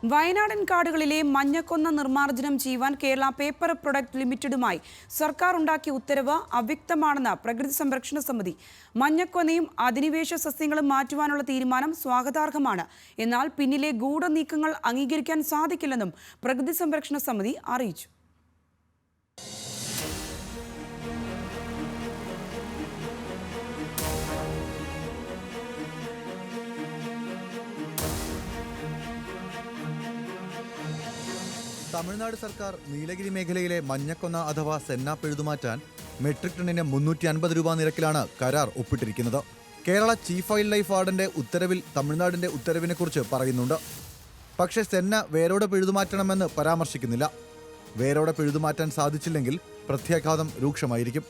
വയനാടൻ കാടുകളിലെ മഞ്ഞക്കൊന്ന നിർമ്മാർജ്ജനം ചെയ്യുവാൻ കേരള പേപ്പർ പ്രൊഡക്റ്റ് ലിമിറ്റഡുമായി സർക്കാർ ഉണ്ടാക്കിയ ഉത്തരവ് അവ്യക്തമാണെന്ന് പ്രകൃതി സംരക്ഷണ സമിതി. മഞ്ഞക്കൊന്നയും അധിനിവേശ സസ്യങ്ങളും മാറ്റുവാനുള്ള തീരുമാനം സ്വാഗതാർഹമാണ്. എന്നാൽ പിന്നിലെ ഗൂഢനീക്കങ്ങൾ അംഗീകരിക്കാൻ സാധിക്കില്ലെന്നും പ്രകൃതി സംരക്ഷണ സമിതി അറിയിച്ചു. തമിഴ്നാട് സർക്കാർ നീലഗിരി മേഖലയിലെ മഞ്ഞക്കൊന്ന അഥവാ സെന്ന പിഴുതുമാറ്റാൻ മെട്രിക് ടണ്ണിന് 350 രൂപ നിരക്കിലാണ് കരാർ ഒപ്പിട്ടിരിക്കുന്നത്. കേരള ചീഫ് വൈൽഡ് ലൈഫ് വാർഡന്റെ ഉത്തരവിൽ തമിഴ്നാടിന്റെ ഉത്തരവിനെക്കുറിച്ച് പറയുന്നുണ്ട്. പക്ഷേ സെന്ന വേരോടെ പിഴുതുമാറ്റണമെന്ന് പരാമർശിക്കുന്നില്ല. വേരോടെ പിഴുതുമാറ്റാൻ സാധിച്ചില്ലെങ്കിൽ പ്രത്യാഘാതം രൂക്ഷമായിരിക്കും.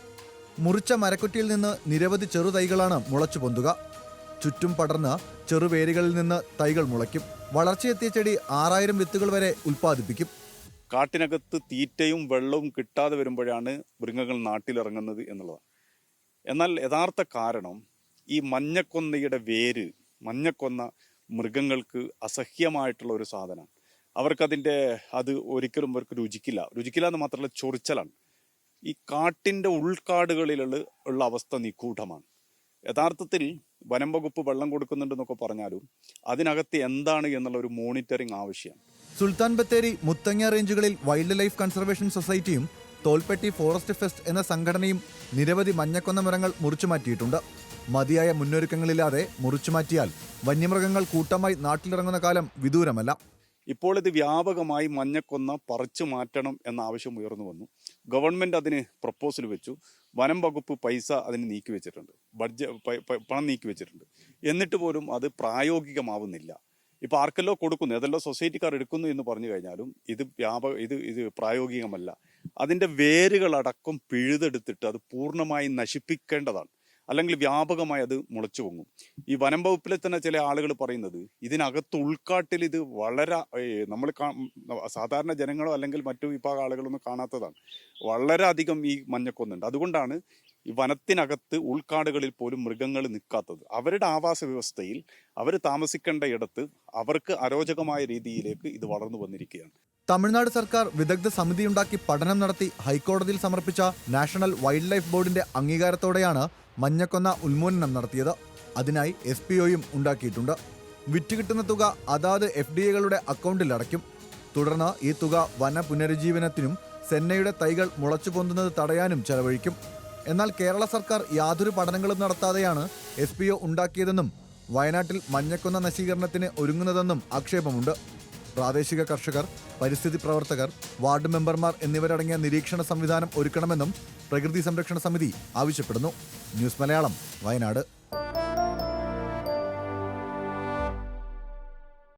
മുറിച്ച മരക്കുറ്റിയിൽ നിന്ന് നിരവധി ചെറുതൈകളാണ് മുളച്ചു പൊന്തുക. ചുറ്റും പടർന്ന് ചെറുവേരുകളിൽ നിന്ന് തൈകൾ മുളയ്ക്കും. വളർച്ചയെത്തിയ ചെടി 6000 വിത്തുകൾ വരെ ഉൽപ്പാദിപ്പിക്കും. കാട്ടിനകത്ത് തീറ്റയും വെള്ളവും കിട്ടാതെ വരുമ്പോഴാണ് മൃഗങ്ങൾ നാട്ടിലിറങ്ങുന്നത് എന്നുള്ളതാണ്. എന്നാൽ യഥാർത്ഥ കാരണം ഈ മഞ്ഞക്കൊന്നയുടെ വേര്, മഞ്ഞക്കൊന്ന മൃഗങ്ങൾക്ക് അസഹ്യമായിട്ടുള്ള ഒരു സാധനമാണ്. അത് ഒരിക്കലും അവർക്ക് രുചിക്കില്ല എന്ന് മാത്രമല്ല ചൊറിച്ചലാണ്. ഈ കാട്ടിൻ്റെ ഉൾക്കാടുകളിലുള്ള അവസ്ഥ നിഗൂഢമാണ്. യഥാർത്ഥത്തിൽ വനം വകുപ്പ് വെള്ളം കൊടുക്കുന്നുണ്ടെന്നൊക്കെ പറഞ്ഞാലും അതിനകത്ത് എന്താണ് എന്നുള്ള ഒരു മോണിറ്ററിംഗ് ആവശ്യമാണ്. സുൽത്താൻ ബത്തേരി, മുത്തങ്ങ റേഞ്ചുകളിൽ വൈൽഡ് ലൈഫ് കൺസർവേഷൻ സൊസൈറ്റിയും തോൽപ്പെട്ടി ഫോറസ്റ്റ് ഫെസ്റ്റ് എന്ന സംഘടനയും നിരവധി മഞ്ഞക്കൊന്ന മരങ്ങൾ മുറിച്ചുമാറ്റിയിട്ടുണ്ട്. മതിയായ മുന്നൊരുക്കങ്ങളില്ലാതെ മുറിച്ചുമാറ്റിയാൽ വന്യമൃഗങ്ങൾ കൂട്ടമായി നാട്ടിലിറങ്ങുന്ന കാലം വിദൂരമല്ല. ഇപ്പോൾ ഇത് വ്യാപകമായി മഞ്ഞക്കൊന്ന പറിച്ചു മാറ്റണം എന്ന ആവശ്യം ഉയർന്നു വന്നു. ഗവൺമെൻറ് അതിന് പ്രപ്പോസൽ വെച്ചു. വനം വകുപ്പ് പൈസ അതിന് നീക്കിവെച്ചിട്ടുണ്ട്, പണം നീക്കിവെച്ചിട്ടുണ്ട്. എന്നിട്ട് പോലും അത് പ്രായോഗികമാവുന്നില്ല. ഇപ്പോൾ ആർക്കെല്ലോ കൊടുക്കുന്നു, ഏതെല്ലോ സൊസൈറ്റിക്കാർ എടുക്കുന്നു എന്ന് പറഞ്ഞു കഴിഞ്ഞാലും ഇത് പ്രായോഗികമല്ല. അതിൻ്റെ വേരുകളടക്കം പിഴുതെടുത്തിട്ട് അത് പൂർണ്ണമായി നശിപ്പിക്കേണ്ടതാണ്. അല്ലെങ്കിൽ വ്യാപകമായി അത് മുളച്ചു പൊങ്ങും. ഈ വനം വകുപ്പിലെ തന്നെ ചില ആളുകൾ പറയുന്നത് ഇതിനകത്ത് ഉൾക്കാട്ടിൽ ഇത് വളരെ നമ്മൾ സാധാരണ ജനങ്ങളോ അല്ലെങ്കിൽ മറ്റു വിഭാഗം ആളുകളൊന്നും കാണാത്തതാണ്. വളരെ അധികം ഈ മഞ്ഞക്കൊന്നുണ്ട്. അതുകൊണ്ടാണ് ഈ വനത്തിനകത്ത് ഉൾക്കാടുകളിൽ പോലും മൃഗങ്ങൾ നിൽക്കാത്തത്. അവരുടെ ആവാസ വ്യവസ്ഥയിൽ അവർ താമസിക്കേണ്ട ഇടത്ത് അവർക്ക് അരോചകമായ രീതിയിലേക്ക് ഇത് വളർന്നു വന്നിരിക്കുകയാണ്. തമിഴ്നാട് സർക്കാർ വിദഗ്ധ സമിതിയുണ്ടാക്കി പഠനം നടത്തി ഹൈക്കോടതിയിൽ സമർപ്പിച്ച നാഷണൽ വൈൽഡ് ലൈഫ് ബോർഡിന്റെ അംഗീകാരത്തോടെയാണ് മഞ്ഞക്കൊന്ന ഉന്മൂലനം നടത്തിയത്. അതിനായി SPOയും ഉണ്ടാക്കിയിട്ടുണ്ട്. വിറ്റുകിട്ടുന്ന തുക അതാത് FDAകളുടെ അക്കൗണ്ടിൽ അടയ്ക്കും. തുടർന്ന് ഈ തുക വന പുനരുജ്ജീവനത്തിനും സെന്നയുടെ തൈകൾ മുളച്ചു പൊന്തുന്നത് തടയാനും ചെലവഴിക്കും. എന്നാൽ കേരള സർക്കാർ യാതൊരു പഠനങ്ങളും നടത്താതെയാണ് SPO ഉണ്ടാക്കിയതെന്നും വയനാട്ടിൽ മഞ്ഞക്കൊന്ന നശീകരണത്തിന് ഒരുങ്ങുന്നതെന്നും ആക്ഷേപമുണ്ട്. പ്രാദേശിക കർഷകർ, പരിസ്ഥിതി പ്രവർത്തകർ, വാർഡ് മെമ്പർമാർ എന്നിവരടങ്ങിയ നിരീക്ഷണ സംവിധാനം ഒരുക്കണമെന്നും പ്രകൃതി സംരക്ഷണ സമിതി ആവശ്യപ്പെടുന്നു. ന്യൂസ് മലയാളം, വയനാട്.